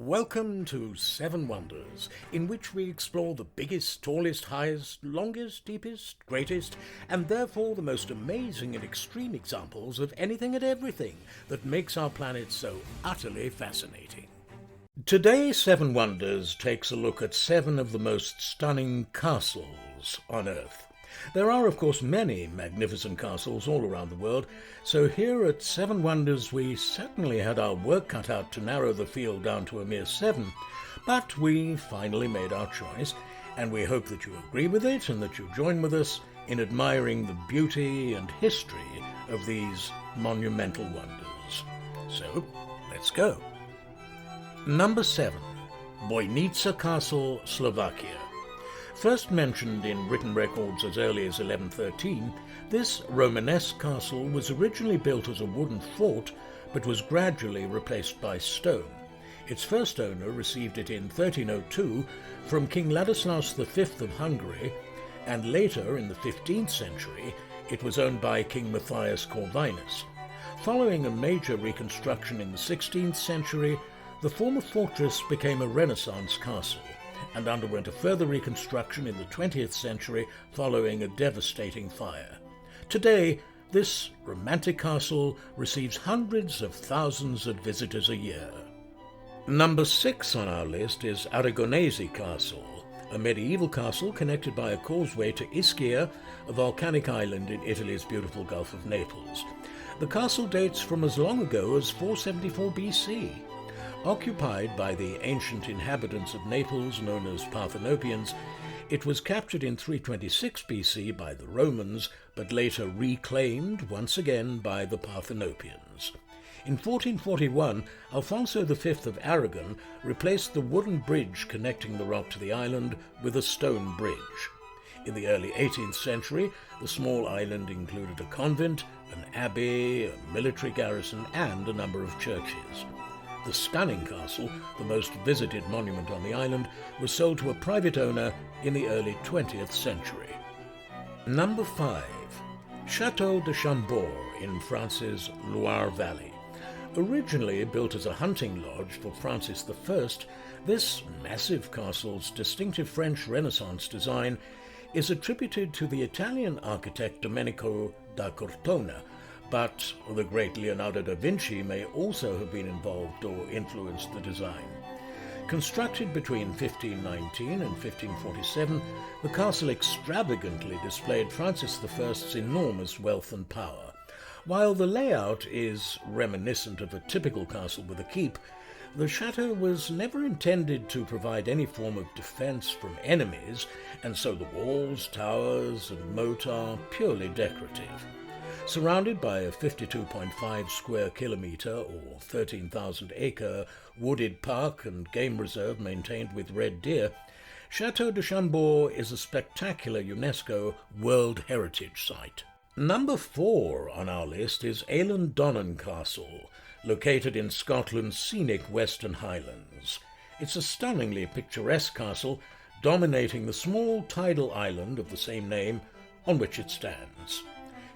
Welcome to Seven Wonders, in which we explore the biggest, tallest, highest, longest, deepest, greatest, and therefore the most amazing and extreme examples of anything and everything that makes our planet so utterly fascinating. Today, Seven Wonders takes a look at 7 of the most stunning castles on Earth. There are, of course, many magnificent castles all around the world, so here at Seven Wonders we certainly had our work cut out to narrow the field down to a mere 7, but we finally made our choice, and we hope that you agree with it and that you join with us in admiring the beauty and history of these monumental wonders. So, let's go. Number 7. Bojnica Castle, Slovakia. First mentioned in written records as early as 1113, this Romanesque castle was originally built as a wooden fort, but was gradually replaced by stone. Its first owner received it in 1302 from King Ladislaus V of Hungary, and later, in the 15th century, it was owned by King Matthias Corvinus. Following a major reconstruction in the 16th century, the former fortress became a Renaissance castle, and underwent a further reconstruction in the 20th century following a devastating fire. Today, this romantic castle receives hundreds of thousands of visitors a year. Number 6 on our list is Aragonese Castle, a medieval castle connected by a causeway to Ischia, a volcanic island in Italy's beautiful Gulf of Naples. The castle dates from as long ago as 474 BC. Occupied by the ancient inhabitants of Naples known as Parthenopeans, it was captured in 326 BC by the Romans, but later reclaimed once again by the Parthenopeans. In 1441, Alfonso V of Aragon replaced the wooden bridge connecting the rock to the island with a stone bridge. In the early 18th century, the small island included a convent, an abbey, a military garrison, and a number of churches. The stunning castle, the most visited monument on the island, was sold to a private owner in the early 20th century. Number 5. Chateaudechambord in France's Loire Valley. Originally built as a hunting lodge for Francis I, this massive castle's distinctive French Renaissance design is attributed to the Italian architect Domenico da Cortona, but the great Leonardo da Vinci may also have been involved or influenced the design. Constructed between 1519 and 1547, the castle extravagantly displayed Francis I's enormous wealth and power. While the layout is reminiscent of a typical castle with a keep, the chateau was never intended to provide any form of defense from enemies, and so the walls, towers, and moat are purely decorative. Surrounded by a 52.5 square kilometre or 13,000 acre wooded park and game reserve maintained with red deer, Chateaudechambord is a spectacular UNESCO World Heritage Site. Number 4 on our list is Eilean Castle, located in Scotland's scenic Western Highlands. It's a stunningly picturesque castle dominating the small tidal island of the same name on which it stands.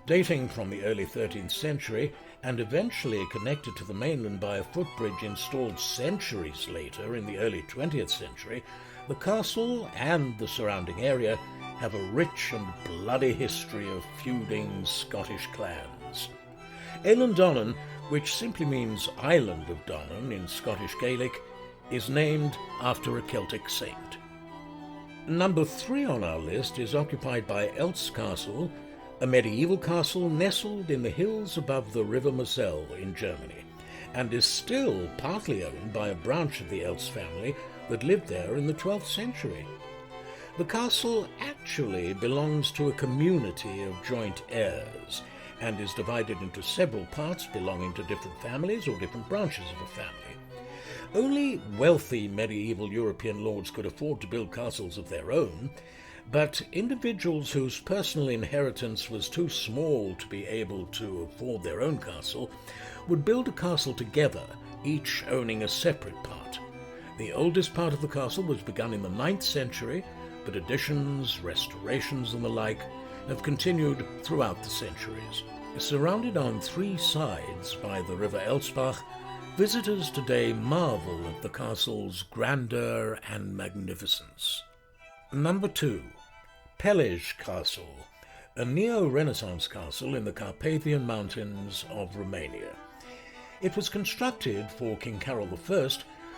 Dating from the early 13th century and eventually connected to the mainland by a footbridge installed centuries later in the early 20th century, the castle and the surrounding area have a rich and bloody history of feuding Scottish clans. Eilean, which simply means Island of Donnan in Scottish Gaelic, is named after a Celtic saint. Number 3 on our list is occupied by Eltz Castle, a medieval castle nestled in the hills above the River Moselle in Germany, and is still partly owned by a branch of the Eltz family that lived there in the 12th century. The castle actually belongs to a community of joint heirs, and is divided into several parts belonging to different families or different branches of a family. Only wealthy medieval European lords could afford to build castles of their own, but individuals whose personal inheritance was too small to be able to afford their own castle would build a castle together, each owning a separate part. The oldest part of the castle was begun in the 9th century, but additions, restorations, and the like have continued throughout the centuries. Surrounded on 3 sides by the River Elsbach, visitors today marvel at the castle's grandeur and magnificence. Number 2. Pelej Castle, a neo-Renaissance castle in the Carpathian Mountains of Romania. It was constructed for King Carol I,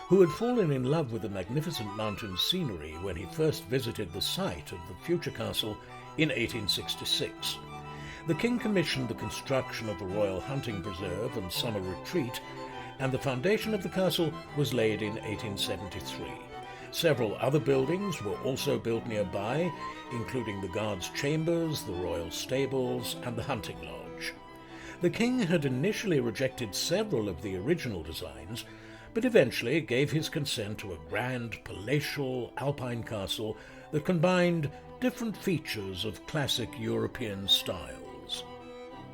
who had fallen in love with the magnificent mountain scenery when he first visited the site of the future castle in 1866. The king commissioned the construction of a royal hunting preserve and summer retreat, and the foundation of the castle was laid in 1873. Several other buildings were also built nearby, including the guards' chambers, the royal stables, and the hunting lodge. The king had initially rejected several of the original designs, but eventually gave his consent to a grand, palatial, alpine castle that combined different features of classic European styles.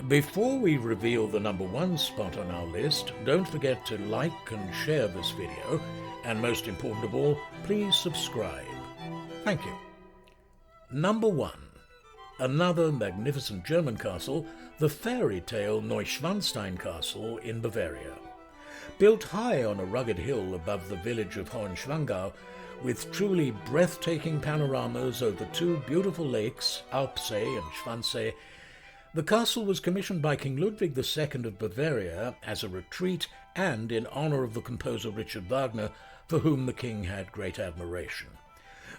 Before we reveal the number 1 spot on our list, don't forget to like and share this video, and most important of all, please subscribe. Thank you. Number 1. Another magnificent German castle, the fairy tale Neuschwanstein Castle in Bavaria. Built high on a rugged hill above the village of Hohenschwangau, with truly breathtaking panoramas over 2 beautiful lakes, Alpsee and Schwannsee, the castle was commissioned by King Ludwig II of Bavaria as a retreat and in honor of the composer Richard Wagner, for whom the king had great admiration.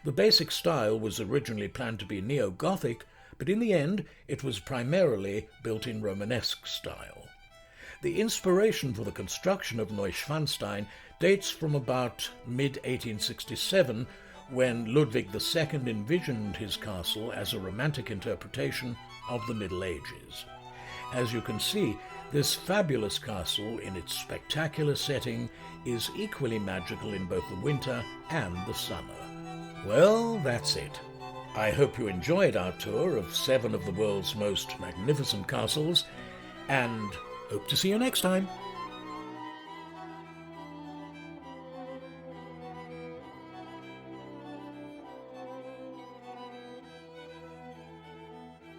The basic style was originally planned to be neo-Gothic, but in the end it was primarily built in Romanesque style. The inspiration for the construction of Neuschwanstein dates from about mid-1867, when Ludwig II envisioned his castle as a romantic interpretation of the Middle Ages. As you can see, this fabulous castle, in its spectacular setting, is equally magical in both the winter and the summer. Well, that's it. I hope you enjoyed our tour of 7 of the world's most magnificent castles, and hope to see you next time.